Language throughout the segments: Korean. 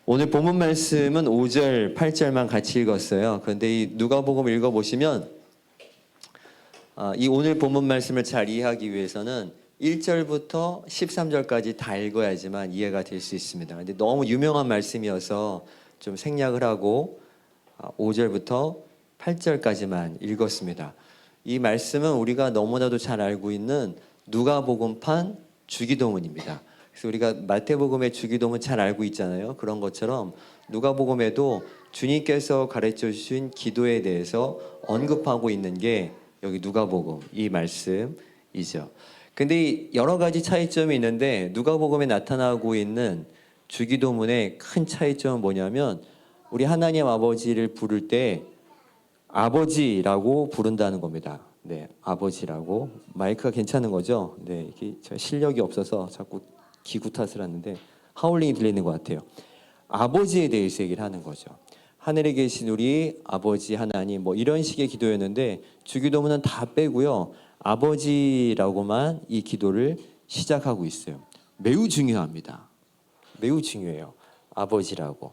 오늘 본문 말씀은 5절, 8절만 같이 읽었어요. 그런데 이 누가복음 읽어보시면 이 오늘 본문 말씀을 잘 이해하기 위해서는 1절부터 13절까지 다 읽어야지만 이해가 될 수 있습니다. 근데 너무 유명한 말씀이어서 좀 생략을 하고 5절부터 8절까지만 읽었습니다. 이 말씀은 우리가 너무나도 잘 알고 있는 누가복음판 주기도문입니다. 그래서 우리가 마태복음의 주기도문 잘 알고 있잖아요. 그런 것처럼 누가복음에도 주님께서 가르쳐 주신 기도에 대해서 언급하고 있는 게 여기 누가복음 이 말씀이죠. 근데 여러 가지 차이점이 있는데 누가복음에 나타나고 있는 주기도문의 큰 차이점은 뭐냐면 우리 하나님 아버지를 부를 때 아버지라고 부른다는 겁니다. 네, 아버지라고. 마이크가 괜찮은 거죠? 네, 이게 제가 실력이 없어서 자꾸 기구 탓을 하는데 하울링이 들리는 것 같아요. 아버지에 대해서 얘기를 하는 거죠. 하늘에 계신 우리 아버지 하나님 뭐 이런 식의 기도였는데 주기도문은 다 빼고요. 아버지라고만 이 기도를 시작하고 있어요. 매우 중요합니다. 매우 중요해요. 아버지라고.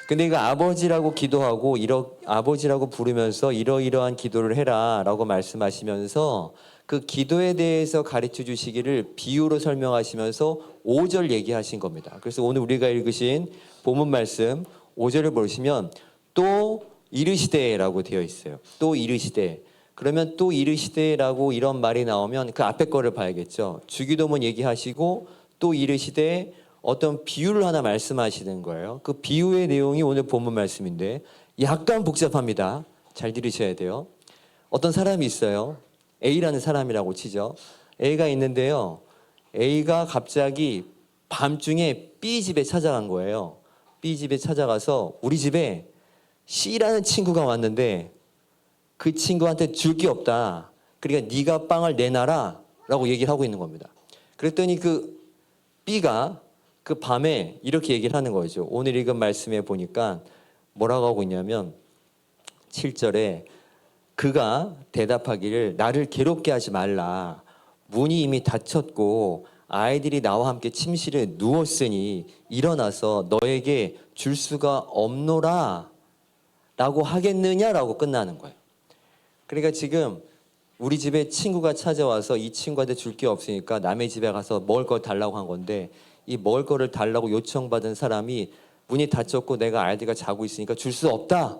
근데 이거 아버지라고 기도하고 아버지라고 부르면서 이러이러한 기도를 해라라고 말씀하시면서 그 기도에 대해서 가르쳐 주시기를 비유로 설명하시면서 5절 얘기하신 겁니다. 그래서 오늘 우리가 읽으신 본문 말씀 5절을 보시면 또 이르시되라고 되어 있어요. 또 이르시되. 그러면 또 이르시되라고 이런 말이 나오면 그 앞에 거를 봐야겠죠. 주기도문 얘기하시고 또 이르시되 어떤 비유를 하나 말씀하시는 거예요. 그 비유의 내용이 오늘 본문 말씀인데 약간 복잡합니다. 잘 들으셔야 돼요. 어떤 사람이 있어요. A라는 사람이라고 치죠. A가 있는데요. A가 갑자기 밤중에 B 집에 찾아간 거예요. B 집에 찾아가서 우리 집에 C라는 친구가 왔는데 그 친구한테 줄 게 없다. 그러니까 네가 빵을 내놔라 라고 얘기를 하고 있는 겁니다. 그랬더니 그 B가 그 밤에 이렇게 얘기를 하는 거죠. 오늘 읽은 말씀에 보니까 뭐라고 하고 있냐면 7절에 그가 대답하기를 나를 괴롭게 하지 말라. 문이 이미 닫혔고 아이들이 나와 함께 침실에 누웠으니 일어나서 너에게 줄 수가 없노라 라고 하겠느냐라고 끝나는 거예요. 그러니까 지금 우리 집에 친구가 찾아와서 이 친구한테 줄 게 없으니까 남의 집에 가서 먹을 걸 달라고 한 건데 이 먹을 거를 달라고 요청받은 사람이 문이 닫혔고 내가 아이들과 자고 있으니까 줄 수 없다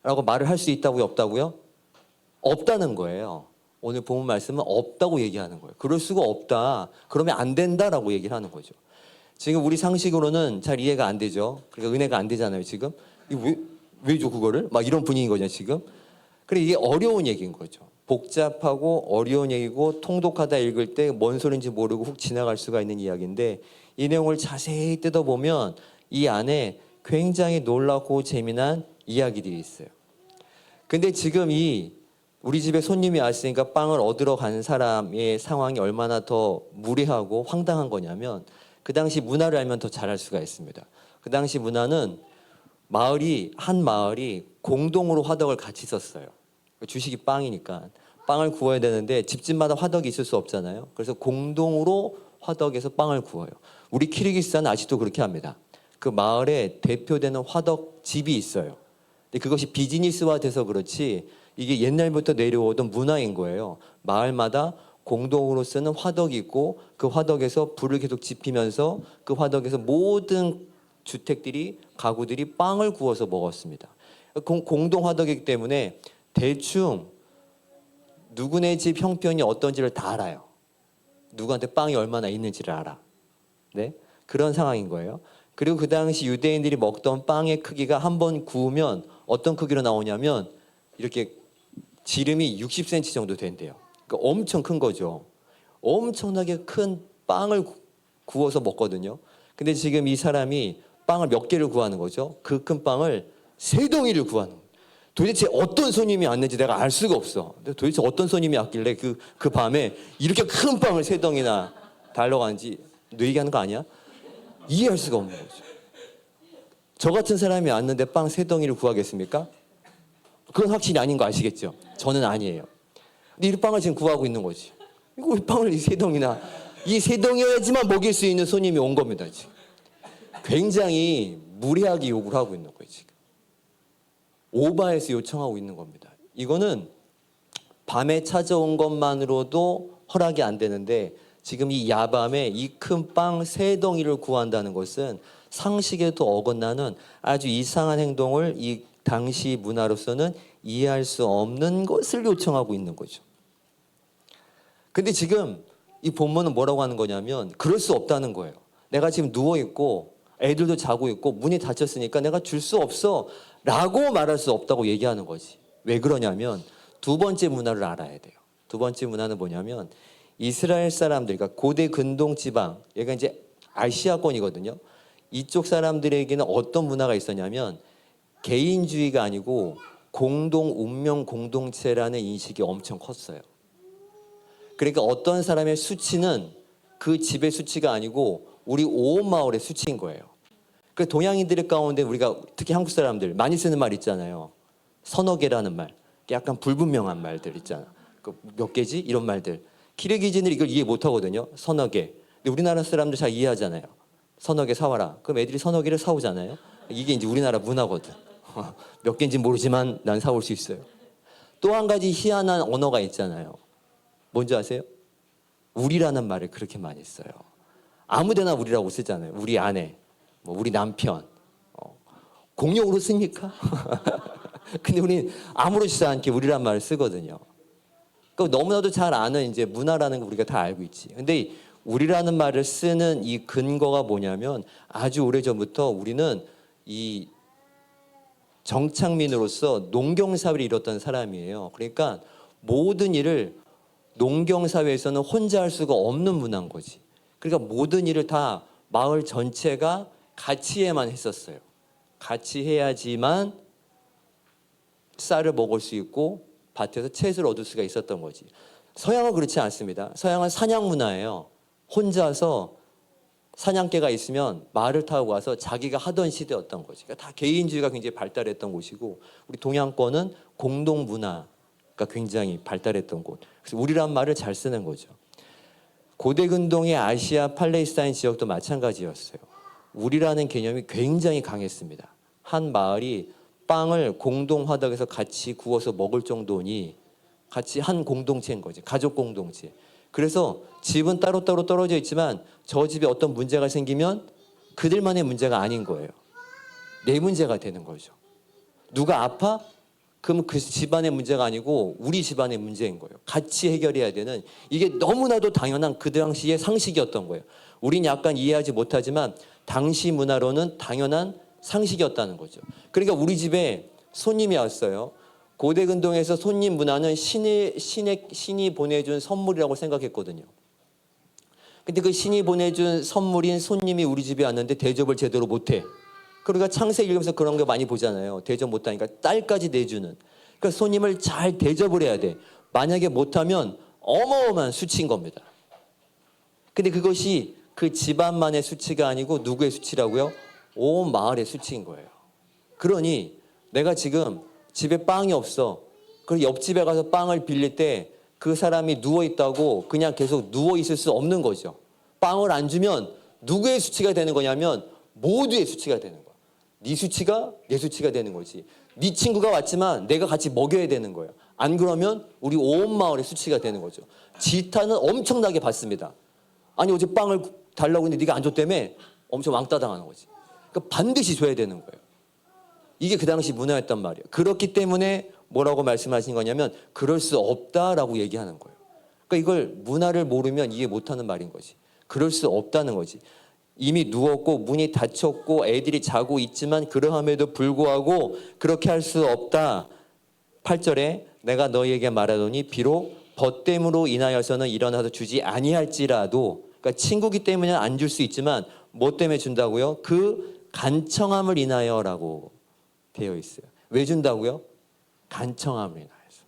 라고 말을 할 수 있다고요? 없다고요? 없다는 거예요. 오늘 본문 말씀은 없다고 얘기하는 거예요. 그럴 수가 없다. 그러면 안 된다라고 얘기를 하는 거죠. 지금 우리 상식으로는 잘 이해가 안 되죠. 그러니까 은혜가 안 되잖아요, 지금. 왜 줘, 그거를? 막 이런 분위기인 거죠, 지금. 그래, 이게 어려운 얘기인 거죠. 복잡하고 어려운 얘기고 통독하다 읽을 때 뭔 소리인지 모르고 훅 지나갈 수가 있는 이야기인데 이 내용을 자세히 뜯어보면 이 안에 굉장히 놀랍고 재미난 이야기들이 있어요. 근데 지금 우리 집에 손님이 왔으니까 빵을 얻으러 가는 사람의 상황이 얼마나 더 무례하고 황당한 거냐면 그 당시 문화를 알면 더 잘할 수가 있습니다. 그 당시 문화는 한 마을이 공동으로 화덕을 같이 썼어요. 주식이 빵이니까 빵을 구워야 되는데 집집마다 화덕이 있을 수 없잖아요. 그래서 공동으로 화덕에서 빵을 구워요. 우리 키르기스탄은 아직도 그렇게 합니다. 그 마을에 대표되는 화덕집이 있어요. 근데 그것이 비즈니스화 돼서 그렇지 이게 옛날부터 내려오던 문화인 거예요. 마을마다 공동으로 쓰는 화덕이 있고 그 화덕에서 불을 계속 지피면서 그 화덕에서 모든 주택들이 가구들이 빵을 구워서 먹었습니다. 공동 화덕이기 때문에 대충 누구네 집 형편이 어떤지를 다 알아요. 누구한테 빵이 얼마나 있는지를 알아. 네? 그런 상황인 거예요. 그리고 그 당시 유대인들이 먹던 빵의 크기가 한 번 구우면 어떤 크기로 나오냐면 이렇게 지름이 60cm 정도 된대요. 그러니까 엄청 큰 거죠. 엄청나게 큰 빵을 구워서 먹거든요. 근데 지금 이 사람이 빵을 몇 개를 구하는 거죠. 그 큰 빵을 3덩이를 구하는 거예요. 도대체 어떤 손님이 왔는지 내가 알 수가 없어. 도대체 어떤 손님이 왔길래 그 밤에 이렇게 큰 빵을 3덩이나 달러 가는지 너 얘기하는 거 아니야? 이해할 수가 없는 거죠. 저 같은 사람이 왔는데 빵 3덩이를 구하겠습니까? 그건 확실히 아닌 거 아시겠죠? 저는 아니에요. 근데 이 빵을 지금 구하고 있는 거지. 이거 빵을 이 3덩이나 이 3덩이여야지만 먹일 수 있는 손님이 온 겁니다, 지금. 굉장히 무리하게 요구를 하고 있는 거예요. 지금 오바해서 요청하고 있는 겁니다. 이거는 밤에 찾아온 것만으로도 허락이 안 되는데 지금 이 야밤에 이 큰 빵 3덩이를 구한다는 것은 상식에도 어긋나는 아주 이상한 행동을 이 당시 문화로서는 이해할 수 없는 것을 요청하고 있는 거죠. 근데 지금 이 본문은 뭐라고 하는 거냐면 그럴 수 없다는 거예요. 내가 지금 누워있고 애들도 자고 있고 문이 닫혔으니까 내가 줄 수 없어 라고 말할 수 없다고 얘기하는 거지. 왜 그러냐면 두 번째 문화를 알아야 돼요. 두 번째 문화는 뭐냐면 이스라엘 사람들, 그러니까 고대 근동 지방, 얘가 이제 아시아권이거든요. 이쪽 사람들에게는 어떤 문화가 있었냐면 개인주의가 아니고 공동 운명 공동체라는 인식이 엄청 컸어요. 그러니까 어떤 사람의 수치는 그 집의 수치가 아니고 우리 온 마을의 수치인 거예요. 그 동양인들 가운데 우리가 특히 한국 사람들 많이 쓰는 말 있잖아요. 서너 개라는 말, 약간 불분명한 말들 있잖아. 그 몇 개지? 이런 말들. 키르기즈는 이걸 이해 못 하거든요. 서너 개. 근데 우리나라 사람들 잘 이해하잖아요. 서너 개 사와라. 그럼 애들이 서너 개를 사오잖아요. 이게 이제 우리나라 문화거든. 몇 개인지 모르지만 난 사올 수 있어요. 또 한 가지 희한한 언어가 있잖아요. 뭔지 아세요? 우리라는 말을 그렇게 많이 써요. 아무데나 우리라고 쓰잖아요. 우리 아내, 뭐 우리 남편. 공용으로 씁니까? 근데 우리는 아무렇지도 않게 우리란 말을 쓰거든요. 그러니까 너무나도 잘 아는 이제 문화라는 거 우리가 다 알고 있지. 근데 우리라는 말을 쓰는 이 근거가 뭐냐면 아주 오래전부터 우리는 이 정착민으로서 농경사회를 이뤘던 사람이에요. 그러니까 모든 일을 농경사회에서는 혼자 할 수가 없는 문화인 거지. 그러니까 모든 일을 다 마을 전체가 같이 해야만 했었어요. 같이 해야지만 쌀을 먹을 수 있고 밭에서 채소를 얻을 수가 있었던 거지. 서양은 그렇지 않습니다. 서양은 사냥 문화예요. 혼자서 사냥개가 있으면 말을 타고 와서 자기가 하던 시대였던 거지. 그러니까 다 개인주의가 굉장히 발달했던 곳이고 우리 동양권은 공동 문화가 굉장히 발달했던 곳. 그래서 우리란 말을 잘 쓰는 거죠. 고대 근동의 아시아 팔레스타인 지역도 마찬가지였어요. 우리라는 개념이 굉장히 강했습니다. 한 마을이 빵을 공동 화덕에서 같이 구워서 먹을 정도니 같이 한 공동체인 거지. 가족 공동체. 그래서 집은 따로따로 떨어져 있지만 저 집에 어떤 문제가 생기면 그들만의 문제가 아닌 거예요. 내 문제가 되는 거죠. 누가 아파? 그럼 그 집안의 문제가 아니고 우리 집안의 문제인 거예요. 같이 해결해야 되는, 이게 너무나도 당연한 그 당시의 상식이었던 거예요. 우린 약간 이해하지 못하지만 당시 문화로는 당연한 상식이었다는 거죠. 그러니까 우리 집에 손님이 왔어요. 고대 근동에서 손님 문화는 신이 보내준 선물이라고 생각했거든요. 근데 그 신이 보내준 선물인 손님이 우리 집에 왔는데 대접을 제대로 못해. 그러니까 창세기 읽으면서 그런 거 많이 보잖아요. 대접 못하니까 딸까지 내주는. 그러니까 손님을 잘 대접을 해야 돼. 만약에 못하면 어마어마한 수치인 겁니다. 근데 그것이 그 집안만의 수치가 아니고 누구의 수치라고요? 온 마을의 수치인 거예요. 그러니 내가 지금 집에 빵이 없어. 그리고 옆집에 가서 빵을 빌릴 때 그 사람이 누워있다고 그냥 계속 누워있을 수 없는 거죠. 빵을 안 주면 누구의 수치가 되는 거냐면 모두의 수치가 되는 거야. 네 수치가 내 수치가 되는 거지. 네 친구가 왔지만 내가 같이 먹여야 되는 거예요. 안 그러면 우리 온 마을의 수치가 되는 거죠. 질타는 엄청나게 받습니다. 아니 어제 빵을 달라고 했는데 네가 안 줬다며 엄청 왕따 당하는 거지. 그러니까 반드시 줘야 되는 거예요. 이게 그 당시 문화였단 말이에요. 그렇기 때문에 뭐라고 말씀하신 거냐면 그럴 수 없다라고 얘기하는 거예요. 그러니까 이걸 문화를 모르면 이해 못하는 말인 거지. 그럴 수 없다는 거지. 이미 누웠고 문이 닫혔고 애들이 자고 있지만 그러함에도 불구하고 그렇게 할 수 없다. 8절에 내가 너희에게 말하노니 비록 벗됨으로 인하여서는 일어나서 주지 아니할지라도, 그러니까 친구기 때문에 안 줄 수 있지만 뭐 때문에 준다고요? 그 간청함을 인하여라고 되어 있어요. 왜 준다고요? 간청함을 인하여서.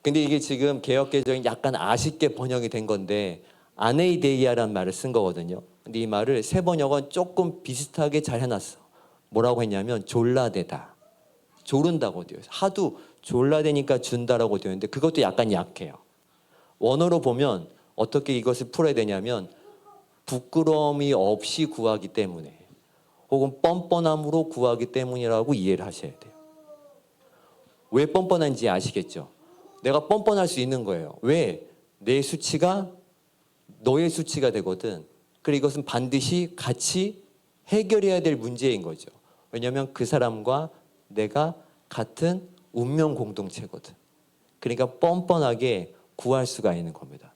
근데 이게 지금 개역개정이 약간 아쉽게 번역이 된 건데 아네이데이아라는 말을 쓴 거거든요. 근데 이 말을 새 번역은 조금 비슷하게 잘 해놨어. 뭐라고 했냐면 졸라대다. 조른다고 되어 있어요. 하도 졸라대니까 준다라고 되어 있는데 그것도 약간 약해요. 원어로 보면 어떻게 이것을 풀어야 되냐면 부끄러움이 없이 구하기 때문에 혹은 뻔뻔함으로 구하기 때문이라고 이해를 하셔야 돼요. 왜 뻔뻔한지 아시겠죠? 내가 뻔뻔할 수 있는 거예요. 왜? 내 수치가 너의 수치가 되거든. 그리고 이것은 반드시 같이 해결해야 될 문제인 거죠. 왜냐하면 그 사람과 내가 같은 운명 공동체거든. 그러니까 뻔뻔하게 구할 수가 있는 겁니다.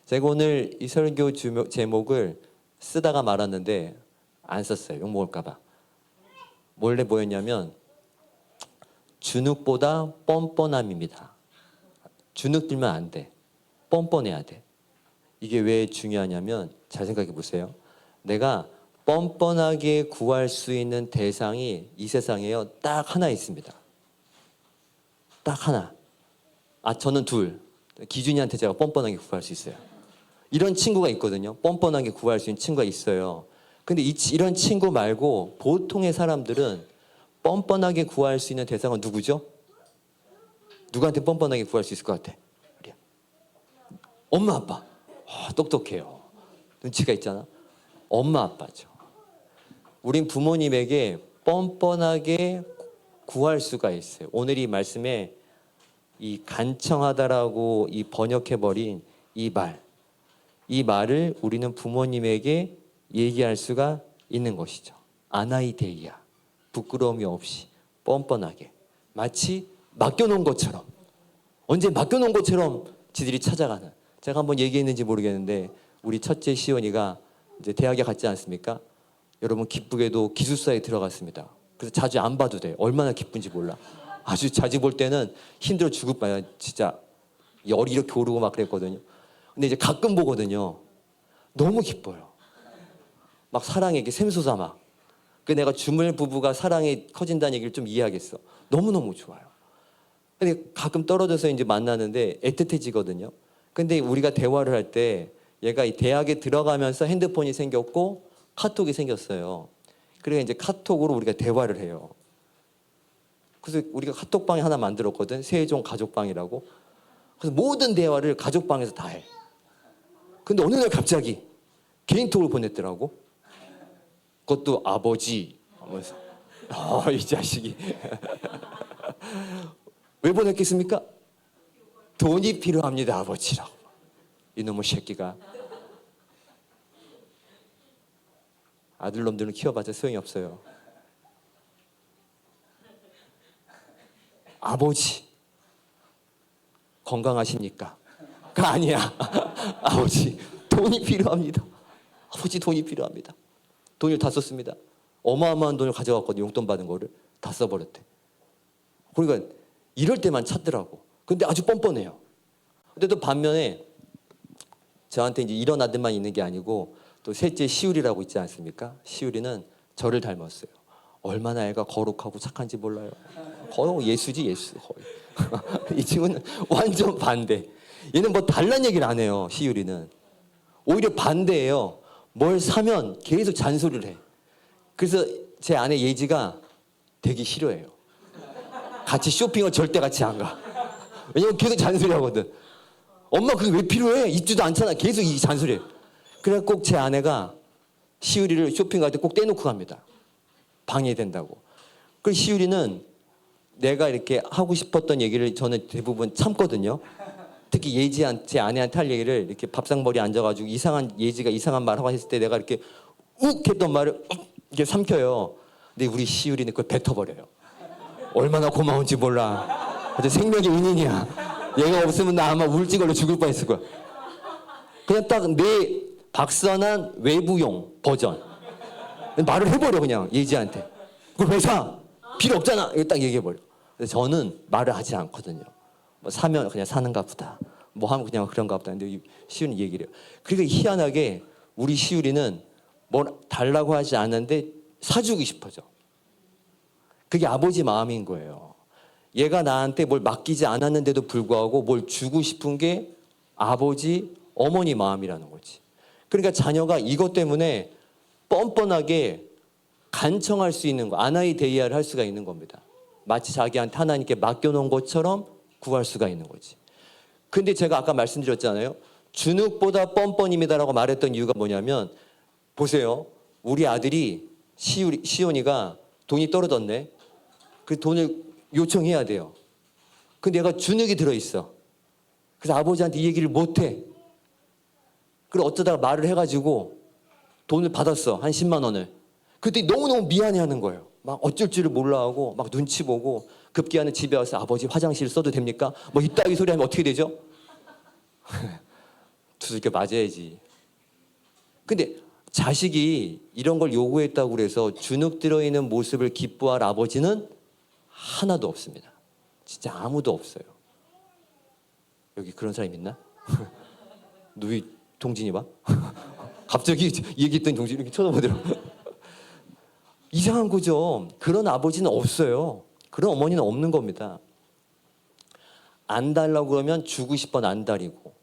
제가 오늘 이 설교 제목을 쓰다가 말았는데 안 썼어요. 욕먹을까 봐. 원래 뭐였냐면 주눅보다 뻔뻔함입니다. 주눅 들면 안 돼. 뻔뻔해야 돼. 이게 왜 중요하냐면 잘 생각해 보세요. 내가 뻔뻔하게 구할 수 있는 대상이 이 세상에요. 딱 하나 있습니다. 딱 하나. 저는 둘. 기준이한테 제가 뻔뻔하게 구할 수 있어요. 이런 친구가 있거든요. 뻔뻔하게 구할 수 있는 친구가 있어요. 근데 이런 친구 말고 보통의 사람들은 뻔뻔하게 구할 수 있는 대상은 누구죠? 누구한테 뻔뻔하게 구할 수 있을 것 같아? 엄마 아빠. 똑똑해요. 눈치가 있잖아. 엄마 아빠죠. 우린 부모님에게 뻔뻔하게 구할 수가 있어요. 오늘 이 말씀에 이 간청하다라고 이 번역해버린 이 말을 우리는 부모님에게 얘기할 수가 있는 것이죠. 아나이데이아, 부끄러움이 없이 뻔뻔하게, 마치 맡겨놓은 것처럼, 언제 맡겨놓은 것처럼 지들이 찾아가는. 제가 한번 얘기했는지 모르겠는데 우리 첫째 시원이가 이제 대학에 갔지 않습니까? 여러분 기쁘게도 기숙사에 들어갔습니다. 그래서 자주 안 봐도 돼. 얼마나 기쁜지 몰라. 아주 자주 볼 때는 힘들어 죽을 바야. 진짜 열이 이렇게 오르고 막 그랬거든요. 근데 이제 가끔 보거든요. 너무 기뻐요. 막 사랑에 이렇게 샘솟아 막. 그 내가 주물 부부가 사랑이 커진다는 얘기를 좀 이해하겠어. 너무너무 좋아요. 근데 가끔 떨어져서 이제 만나는데 애틋해지거든요. 근데 우리가 대화를 할 때 얘가 이 대학에 들어가면서 핸드폰이 생겼고 카톡이 생겼어요. 그래서 이제 카톡으로 우리가 대화를 해요. 그래서 우리가 카톡방에 하나 만들었거든. 세종 가족방이라고. 그래서 모든 대화를 가족방에서 다 해. 근데 어느 날 갑자기 개인톡을 보냈더라고. 그것도 아버지 하면서. 이 자식이. 왜 보냈겠습니까? 돈이 필요합니다, 아버지라고. 이놈의 새끼가. 아들놈들은 키워봤자 소용이 없어요. 아버지, 건강하십니까? 가 아니야. 아버지, 돈이 필요합니다. 아버지, 돈이 필요합니다. 돈을 다 썼습니다. 어마어마한 돈을 가져갔거든요. 용돈 받은 거를 다 써버렸대. 그러니까 이럴 때만 찾더라고. 근데 아주 뻔뻔해요. 근데 또 반면에 저한테 이제 이런 아들만 있는 게 아니고 또 셋째 시울이라고 있지 않습니까? 시울이는 저를 닮았어요. 얼마나 애가 거룩하고 착한지 몰라요. 거의 예수지 예수 거의. 이 친구는 완전 반대. 얘는 뭐 달란 얘기를 안 해요. 시울이는. 오히려 반대예요. 뭘 사면 계속 잔소리를 해. 그래서 제 아내 예지가 되게 싫어해요. 같이 쇼핑을 절대 같이 안 가. 왜냐면 계속 잔소리 하거든. 엄마 그게 왜 필요해? 있지도 않잖아. 계속 이 잔소리해. 그래서 꼭 제 아내가 시우리를 쇼핑 갈 때 꼭 떼놓고 갑니다. 방해된다고. 그래서 시우리는 내가 이렇게 하고 싶었던 얘기를 저는 대부분 참거든요. 특히 제 아내한테 할 얘기를 이렇게 밥상머리에 앉아가지고 예지가 이상한 말 하고 했을 때 내가 이렇게 욱 했던 말을 이렇게 삼켜요. 근데 우리 시우리는 그걸 뱉어버려요. 얼마나 고마운지 몰라. 아주 생명의 은인이야. 얘가 없으면 나 아마 우울증으로 죽을 뻔했을 거야. 그냥 딱 내 박선한 외부용 버전 말을 해버려. 그냥 예지한테. 그걸 왜 사? 필요 없잖아. 이거 딱 얘기해버려. 그래서 저는 말을 하지 않거든요. 뭐 사면 그냥 사는가 보다. 뭐 하면 그냥 그런가 보다. 근데 시우리 얘기를 해요. 그러니까 희한하게 우리 시우리는 뭘 달라고 하지 않는데 사주고 싶어져. 그게 아버지 마음인 거예요. 얘가 나한테 뭘 맡기지 않았는데도 불구하고 뭘 주고 싶은 게 아버지, 어머니 마음이라는 거지. 그러니까 자녀가 이것 때문에 뻔뻔하게 간청할 수 있는 거, 아나이데이아를 할 수가 있는 겁니다. 마치 자기한테 하나님께 맡겨놓은 것처럼 구할 수가 있는 거지. 근데 제가 아까 말씀드렸잖아요. 주눅보다 뻔뻔입니다라고 말했던 이유가 뭐냐면 보세요. 우리 아들이 시온이가 돈이 떨어졌네. 그 돈을 요청해야 돼요. 근데 얘가 주눅이 들어있어. 그래서 아버지한테 이 얘기를 못해. 그리고 어쩌다가 말을 해가지고 돈을 받았어. 한 10만 원을. 그때 너무너무 미안해하는 거예요. 막 어쩔 줄을 몰라하고 막 눈치 보고 급기야는 집에 와서 아버지 화장실 써도 됩니까? 뭐 이따위 소리 하면 어떻게 되죠? 두들겨 맞아야지. 근데 자식이 이런 걸 요구했다고 그래서 주눅 들어있는 모습을 기뻐할 아버지는 하나도 없습니다. 진짜 아무도 없어요. 여기 그런 사람 있나? 누이 동진이 봐? 갑자기 얘기했던 동진이 이렇게 쳐다보더라고. 이상한 거죠. 그런 아버지는 없어요. 그런 어머니는 없는 겁니다. 안 달라고 그러면 주고 싶어 안 달이고,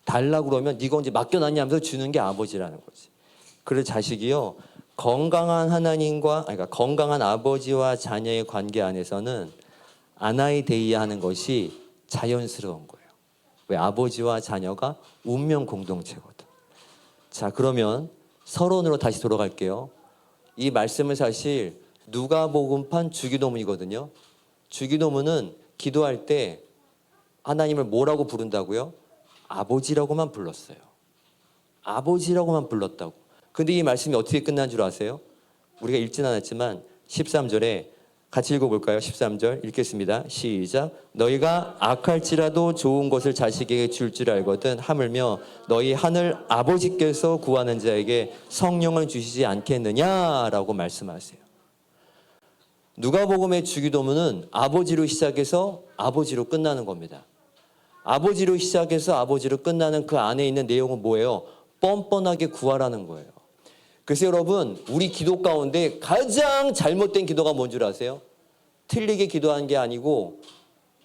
달라고 그러면 네가 언제 맡겨놨냐 하면서 주는 게 아버지라는 거지. 그래서 자식이요, 건강한 하나님과, 그러니까 건강한 아버지와 자녀의 관계 안에서는 아나이데이아 하는 것이 자연스러운 거예요. 왜? 아버지와 자녀가 운명 공동체거든. 자, 그러면 서론으로 다시 돌아갈게요. 이 말씀은 사실 누가복음판 주기도문이거든요. 주기도문은 기도할 때 하나님을 뭐라고 부른다고요? 아버지라고만 불렀어요. 아버지라고만 불렀다고. 근데 이 말씀이 어떻게 끝난 줄 아세요? 우리가 읽진 않았지만 13절에 같이 읽어볼까요? 13절 읽겠습니다. 시작. 너희가 악할지라도 좋은 것을 자식에게 줄 줄 알거든 하물며 너희 하늘 아버지께서 구하는 자에게 성령을 주시지 않겠느냐라고 말씀하세요. 누가복음의 주기도문은 아버지로 시작해서 아버지로 끝나는 겁니다. 아버지로 시작해서 아버지로 끝나는 그 안에 있는 내용은 뭐예요? 뻔뻔하게 구하라는 거예요. 그래서 여러분, 우리 기도 가운데 가장 잘못된 기도가 뭔 줄 아세요? 틀리게 기도한 게 아니고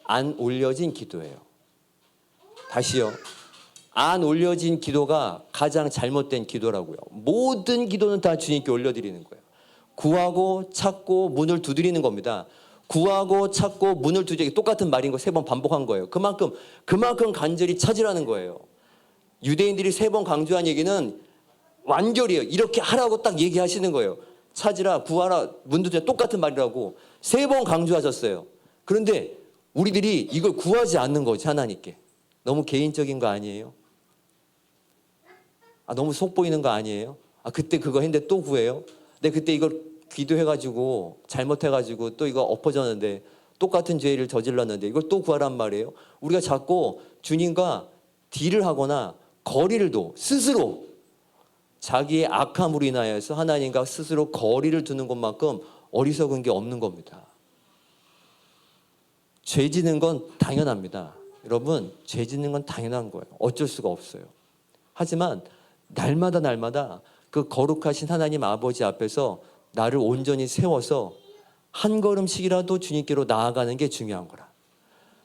안 올려진 기도예요. 다시요. 안 올려진 기도가 가장 잘못된 기도라고요. 모든 기도는 다 주님께 올려드리는 거예요. 구하고 찾고 문을 두드리는 겁니다. 구하고 찾고 문을 두드리기 똑같은 말인 거 3번 반복한 거예요. 그만큼 간절히 찾으라는 거예요. 유대인들이 3번 강조한 얘기는 완결이에요. 이렇게 하라고 딱 얘기하시는 거예요. 찾으라, 구하라, 문 두드리라 똑같은 말이라고 3번 강조하셨어요. 그런데 우리들이 이걸 구하지 않는 거지, 하나님께. 너무 개인적인 거 아니에요? 너무 속 보이는 거 아니에요? 그때 그거 했는데 또 구해요? 근데 그때 이걸 기도해가지고 잘못해가지고 또 이거 엎어졌는데 똑같은 죄를 저질렀는데 이걸 또 구하란 말이에요? 우리가 자꾸 주님과 딜을 하거나 거리를 둬 스스로 자기의 악함으로 인하여서 하나님과 스스로 거리를 두는 것만큼 어리석은 게 없는 겁니다. 죄 짓는 건 당연합니다. 여러분, 죄 짓는 건 당연한 거예요. 어쩔 수가 없어요. 하지만 날마다 그 거룩하신 하나님 아버지 앞에서 나를 온전히 세워서 한 걸음씩이라도 주님께로 나아가는 게 중요한 거라.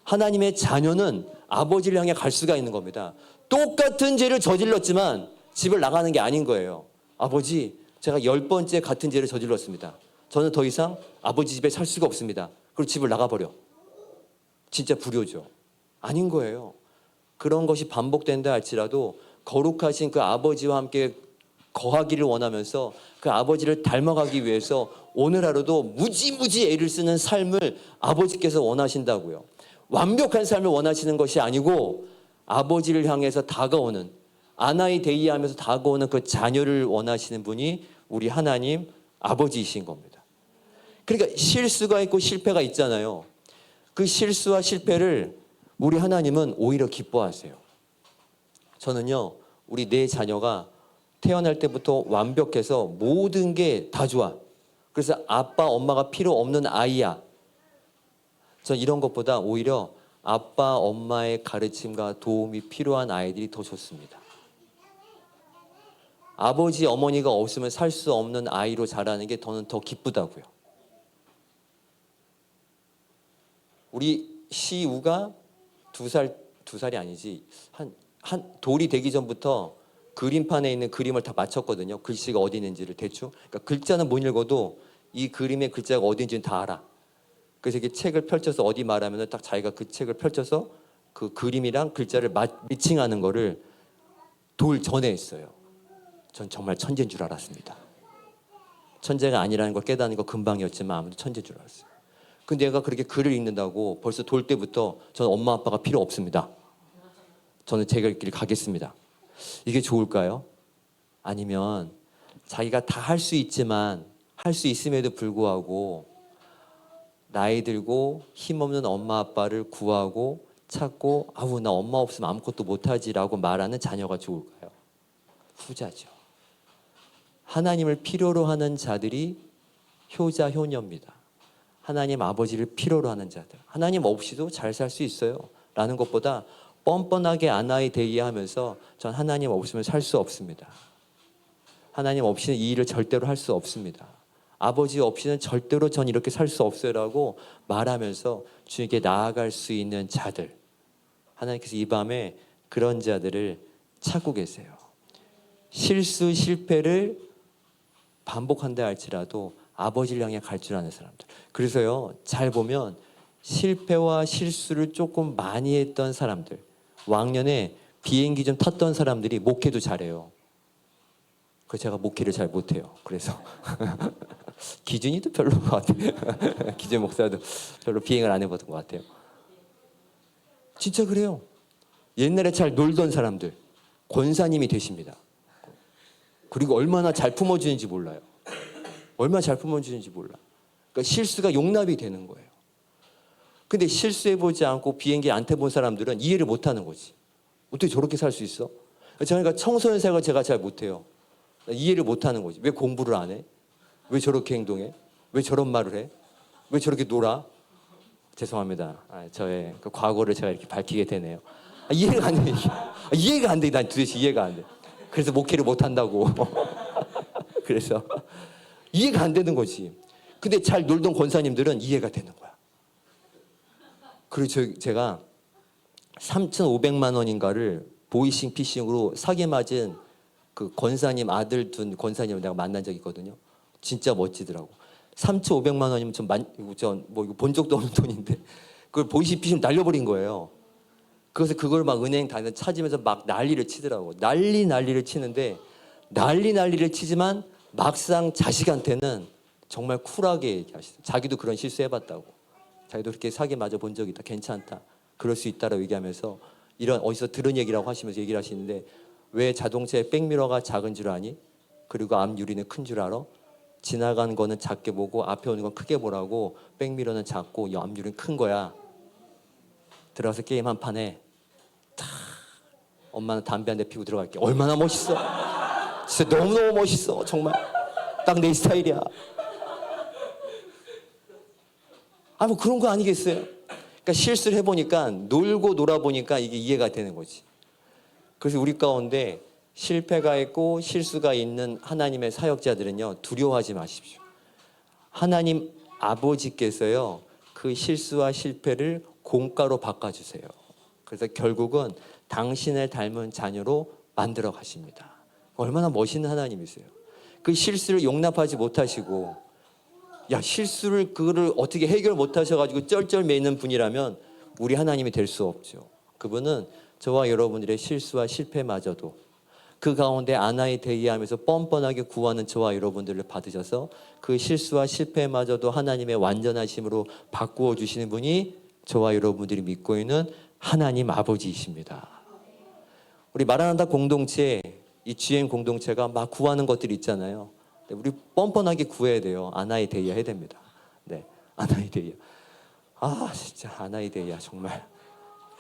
하나님의 자녀는 아버지를 향해 갈 수가 있는 겁니다. 똑같은 죄를 저질렀지만 집을 나가는 게 아닌 거예요. 아버지, 제가 10번째 같은 죄를 저질렀습니다. 저는 더 이상 아버지 집에 살 수가 없습니다. 그리고 집을 나가버려. 진짜 불효죠. 아닌 거예요. 그런 것이 반복된다 할지라도 거룩하신 그 아버지와 함께 거하기를 원하면서 그 아버지를 닮아가기 위해서 오늘 하루도 무지무지 애를 쓰는 삶을 아버지께서 원하신다고요. 완벽한 삶을 원하시는 것이 아니고 아버지를 향해서 다가오는, 아나이데이아 하면서 다가오는 그 자녀를 원하시는 분이 우리 하나님 아버지이신 겁니다. 그러니까 실수가 있고 실패가 있잖아요. 그 실수와 실패를 우리 하나님은 오히려 기뻐하세요. 저는요, 우리 내 자녀가 태어날 때부터 완벽해서 모든 게 다 좋아. 그래서 아빠, 엄마가 필요 없는 아이야. 전 이런 것보다 오히려 아빠, 엄마의 가르침과 도움이 필요한 아이들이 더 좋습니다. 아버지, 어머니가 없으면 살 수 없는 아이로 자라는 게 저는 더 기쁘다고요. 우리 시우가 2살이 아니지, 한 돌이 되기 전부터 그림판에 있는 그림을 다 맞췄거든요. 글씨가 어디 있는지를 대충. 그러니까 글자는 못 읽어도 이 그림의 글자가 어디 있는지는 다 알아. 그래서 이렇게 책을 펼쳐서 어디 말하면 딱 자기가 그 책을 펼쳐서 그 그림이랑 글자를 매칭하는 거를 돌 전에 했어요. 전 정말 천재인 줄 알았습니다. 천재가 아니라는 걸 깨닫는 거 금방이었지만 아무도 천재인 줄 알았어요. 근데 얘가 그렇게 글을 읽는다고 벌써 돌 때부터 저는 엄마 아빠가 필요 없습니다. 저는 제 길 가겠습니다. 이게 좋을까요? 아니면 자기가 다 할 수 있지만 할 수 있음에도 불구하고 나이 들고 힘없는 엄마 아빠를 구하고 찾고 아우 나 엄마 없으면 아무것도 못하지라고 말하는 자녀가 좋을까요? 후자죠. 하나님을 필요로 하는 자들이 효자 효녀입니다. 하나님 아버지를 필요로 하는 자들. 하나님 없이도 잘 살 수 있어요 라는 것보다 뻔뻔하게 아나이 대의하면서 전 하나님 없으면 살 수 없습니다. 하나님 없이는 이 일을 절대로 할 수 없습니다. 아버지 없이는 절대로 전 이렇게 살 수 없어요라고 말하면서 주님께 나아갈 수 있는 자들. 하나님께서 이 밤에 그런 자들을 찾고 계세요. 실수 실패를 반복한다 할지라도 아버지를 향해 갈 줄 아는 사람들. 그래서요, 잘 보면 실패와 실수를 조금 많이 했던 사람들, 왕년에 비행기 좀 탔던 사람들이 목회도 잘해요. 그래서 제가 목회를 잘 못해요. 그래서 기준이도 별로인 것 같아요. 기준 목사도 별로 비행을 안 해봤던 것 같아요. 진짜 그래요. 옛날에 잘 놀던 사람들 권사님이 되십니다. 그리고 얼마나 잘 품어주는지 몰라요. 얼마나 잘 품어주는지 몰라. 그러니까 실수가 용납이 되는 거예요. 근데 실수해보지 않고 비행기 안 타본 사람들은 이해를 못하는 거지. 어떻게 저렇게 살 수 있어? 그러니까 청소년 생활 제가 잘 못해요. 이해를 못하는 거지. 왜 공부를 안 해? 왜 저렇게 행동해? 왜 저런 말을 해? 왜 저렇게 놀아? 죄송합니다. 저의 그 과거를 제가 이렇게 밝히게 되네요. 이해가 안 돼. 이해가 안 돼. 난 도대체 이해가 안 돼. 그래서 목회를 못 한다고. 그래서 이해가 안 되는 거지. 근데 잘 놀던 권사님들은 이해가 되는 거야. 그리고 제가 3,500만 원인가를 보이싱 피싱으로 사기 맞은 그 권사님 아들 둔 권사님을 내가 만난 적이 있거든요. 진짜 멋지더라고. 3,500만 원이면 이거 본 적도 없는 돈인데 그걸 보이싱 피싱 날려버린 거예요. 그래서 그걸 막 은행 다니면서 찾으면서 막 난리를 치더라고. 난리를 치는데 난리를 치지만 막상 자식한테는 정말 쿨하게 얘기하시죠. 자기도 그런 실수해봤다고. 자기도 그렇게 사기 맞아 본 적이 있다. 괜찮다. 그럴 수 있다라고 얘기하면서 이런 어디서 들은 얘기라고 하시면서 얘기를 하시는데 왜 자동차의 백미러가 작은 줄 아니? 그리고 앞 유리는 큰 줄 알아? 지나간 거는 작게 보고 앞에 오는 건 크게 보라고. 백미러는 작고 앞 유리는 큰 거야. 들어가서 게임 한 판 해. 엄마는 담배 한 대 피우고 들어갈게. 얼마나 멋있어. 진짜 너무너무 멋있어. 정말 딱 내 스타일이야. 뭐 그런 거 아니겠어요? 그러니까 실수를 해보니까 놀고 놀아보니까 이게 이해가 되는 거지. 그래서 우리 가운데 실패가 있고 실수가 있는 하나님의 사역자들은요, 두려워하지 마십시오. 하나님 아버지께서요, 그 실수와 실패를 공과로 바꿔주세요. 그래서 결국은 당신을 닮은 자녀로 만들어 가십니다. 얼마나 멋있는 하나님이세요. 그 실수를 용납하지 못하시고, 실수를 그거를 어떻게 해결 못하셔가지고 쩔쩔매는 분이라면 우리 하나님이 될 수 없죠. 그분은 저와 여러분들의 실수와 실패마저도 그 가운데 아나이 대의하면서 뻔뻔하게 구하는 저와 여러분들을 받으셔서 그 실수와 실패마저도 하나님의 완전하심으로 바꾸어 주시는 분이 저와 여러분들이 믿고 있는 하나님 아버지이십니다. 우리 마라나다 공동체, 이 GM 공동체가 막 구하는 것들이 있잖아요. 우리 뻔뻔하게 구해야 돼요. 아나이 데이아 해야 됩니다. 네, 아나이 데이아. 진짜 아나이 데이아 정말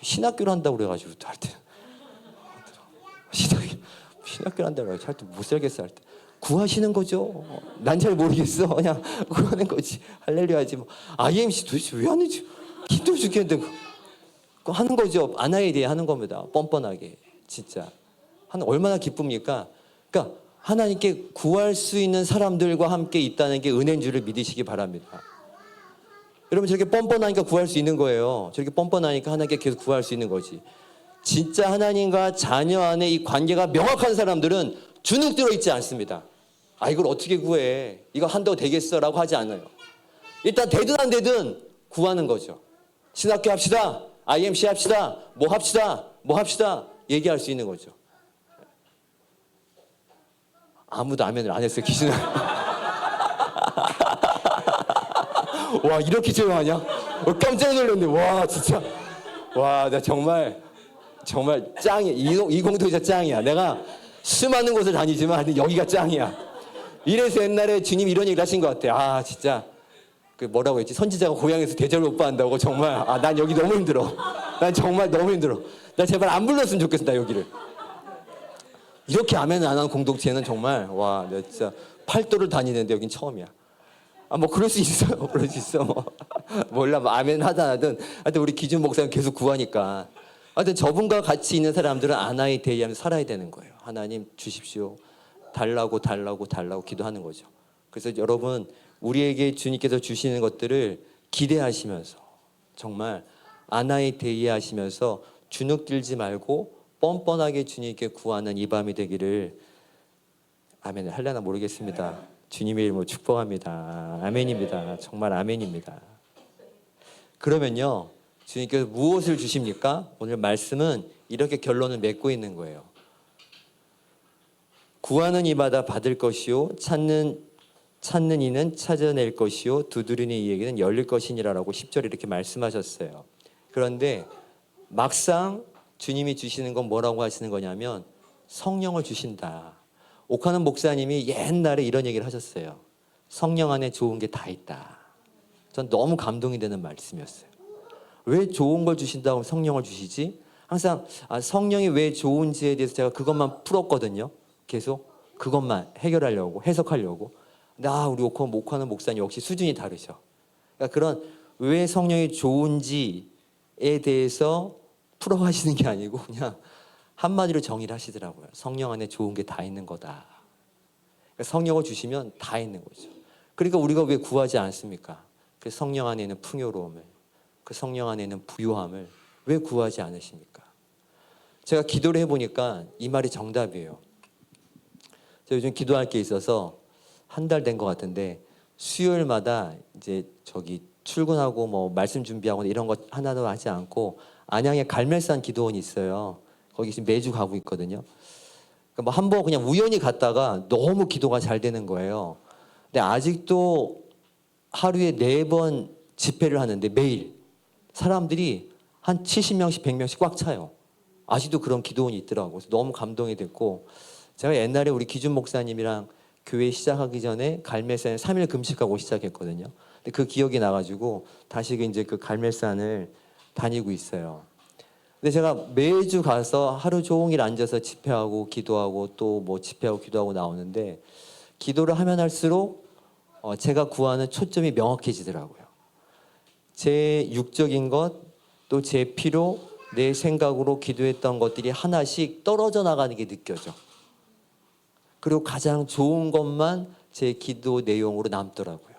신학교를 한다고 그래가지고 할 때 신학교를 한다고 해가지고 할 때 못 살겠어 할 때 구하시는 거죠. 난 잘 모르겠어. 그냥 구하는 거지. 할렐루야지 뭐. IMC 도대체 왜 하는지 힘들어 죽겠는데 그거 하는 거죠. 아나이 데이아 하는 겁니다. 뻔뻔하게 진짜 얼마나 기쁩니까? 그러니까 하나님께 구할 수 있는 사람들과 함께 있다는 게 은혜인 줄을 믿으시기 바랍니다. 여러분 저렇게 뻔뻔하니까 구할 수 있는 거예요. 저렇게 뻔뻔하니까 하나님께 계속 구할 수 있는 거지. 진짜 하나님과 자녀 안에 이 관계가 명확한 사람들은 주눅 들어 있지 않습니다. 이걸 어떻게 구해? 이거 한다고 되겠어? 라고 하지 않아요. 일단 되든 안 되든 구하는 거죠. 신학교 합시다. IMC 합시다. 뭐 합시다. 얘기할 수 있는 거죠. 아무도 아멘을 안 했어요. 기준은. 와, 이렇게 조용하냐? 깜짝 놀랐네. 와, 진짜. 와, 나 정말 짱이야. 이 공동체 짱이야. 내가 수많은 곳을 다니지만 여기가 짱이야. 이래서 옛날에 주님 이런 얘기를 하신 것 같아. 아, 진짜 그 뭐라고 했지? 선지자가 고향에서 대접을 못 받는다고. 정말 난 여기 너무 힘들어. 난 정말 너무 힘들어. 나 제발 안 불렀으면 좋겠어, 나 여기를. 이렇게 아멘을 안 하는 공동체는 정말 와, 내가 진짜 팔도를 다니는데 여긴 처음이야. 뭐 그럴 수 있어요. 그럴 수 있어. 몰라. 뭐 아멘 하든 안 하든. 하여튼 우리 기준 목사님 계속 구하니까. 하여튼 저분과 같이 있는 사람들은 아나의 대의하면서 살아야 되는 거예요. 하나님 주십시오. 달라고 기도하는 거죠. 그래서 여러분, 우리에게 주님께서 주시는 것들을 기대하시면서 정말 아나의 대의하시면서 주눅들지 말고 뻔뻔하게 주님께 구하는 이 밤이 되기를. 아멘을 하려나 모르겠습니다. 주님의 이름으로 축복합니다. 아멘입니다. 정말 아멘입니다. 그러면요, 주님께서 무엇을 주십니까? 오늘 말씀은 이렇게 결론을 맺고 있는 거예요. 구하는 이마다 받을 것이요, 찾는 이는 찾아낼 것이요, 두드리는 이에게는 열릴 것이니라라고 10절에 이렇게 말씀하셨어요. 그런데 막상 주님이 주시는 건 뭐라고 하시는 거냐면 성령을 주신다. 오카는 목사님이 옛날에 이런 얘기를 하셨어요. 성령 안에 좋은 게 다 있다. 전 너무 감동이 되는 말씀이었어요. 왜 좋은 걸 주신다고 성령을 주시지? 항상 성령이 왜 좋은지에 대해서 제가 그것만 풀었거든요. 계속 그것만 해결하려고, 해석하려고. 근데 우리 오카는 목사님 역시 수준이 다르죠. 그러니까 그런 왜 성령이 좋은지에 대해서 풀어가시는 게 아니고 그냥 한마디로 정의를 하시더라고요. 성령 안에 좋은 게 다 있는 거다. 그러니까 성령을 주시면 다 있는 거죠. 그러니까 우리가 왜 구하지 않습니까? 그 성령 안에 있는 풍요로움을, 그 성령 안에 있는 부요함을 왜 구하지 않으십니까? 제가 기도를 해보니까 이 말이 정답이에요. 제가 요즘 기도할 게 있어서 한 달 된 것 같은데 수요일마다 이제 출근하고 뭐 말씀 준비하고 이런 것 하나도 하지 않고 안양에 갈멜산 기도원이 있어요. 거기 지금 매주 가고 있거든요. 그러니까 뭐 한번 그냥 우연히 갔다가 너무 기도가 잘 되는 거예요. 근데 아직도 하루에 4번 집회를 하는데 매일 사람들이 한 70명씩 100명씩 꽉 차요. 아직도 그런 기도원이 있더라고요. 그래서 너무 감동이 됐고, 제가 옛날에 우리 기준 목사님이랑 교회 시작하기 전에 갈멜산에 3일 금식하고 시작했거든요. 근데 그 기억이 나가지고 다시 이제 그 갈멜산을 다니고 있어요. 근데 제가 매주 가서 하루 종일 앉아서 집회하고 기도하고 또 뭐 집회하고 기도하고 나오는데 기도를 하면 할수록 제가 구하는 초점이 명확해지더라고요. 제 육적인 것, 또 제 피로, 내 생각으로 기도했던 것들이 하나씩 떨어져 나가는 게 느껴져. 그리고 가장 좋은 것만 제 기도 내용으로 남더라고요.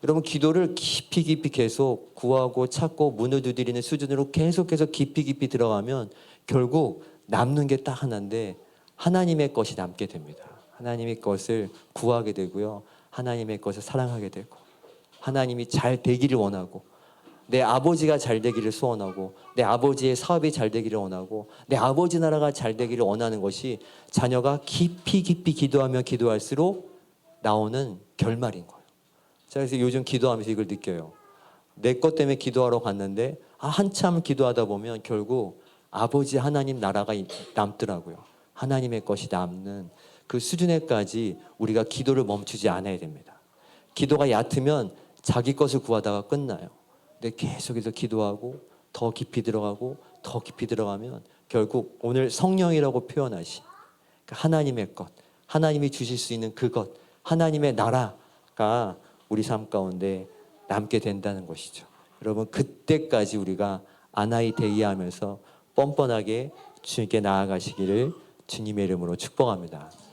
여러분, 기도를 깊이 계속 구하고 찾고 문을 두드리는 수준으로 계속해서 깊이 들어가면 결국 남는 게 딱 하나인데 하나님의 것이 남게 됩니다. 하나님의 것을 구하게 되고요. 하나님의 것을 사랑하게 되고, 하나님이 잘 되기를 원하고, 내 아버지가 잘 되기를 소원하고, 내 아버지의 사업이 잘 되기를 원하고, 내 아버지 나라가 잘 되기를 원하는 것이 자녀가 깊이 기도하면 기도할수록 나오는 결말인 거예요. 자, 그래서 요즘 기도하면서 이걸 느껴요. 내 것 때문에 기도하러 갔는데 한참 기도하다 보면 결국 아버지 하나님 나라가 남더라고요. 하나님의 것이 남는 그 수준에까지 우리가 기도를 멈추지 않아야 됩니다. 기도가 얕으면 자기 것을 구하다가 끝나요. 근데 계속해서 기도하고 더 깊이 들어가고 더 깊이 들어가면 결국 오늘 성령이라고 표현하신 하나님의 것, 하나님이 주실 수 있는 그것, 하나님의 나라가 우리 삶 가운데 남게 된다는 것이죠. 여러분, 그때까지 우리가 아나이 데이하면서 뻔뻔하게 주님께 나아가시기를 주님의 이름으로 축복합니다.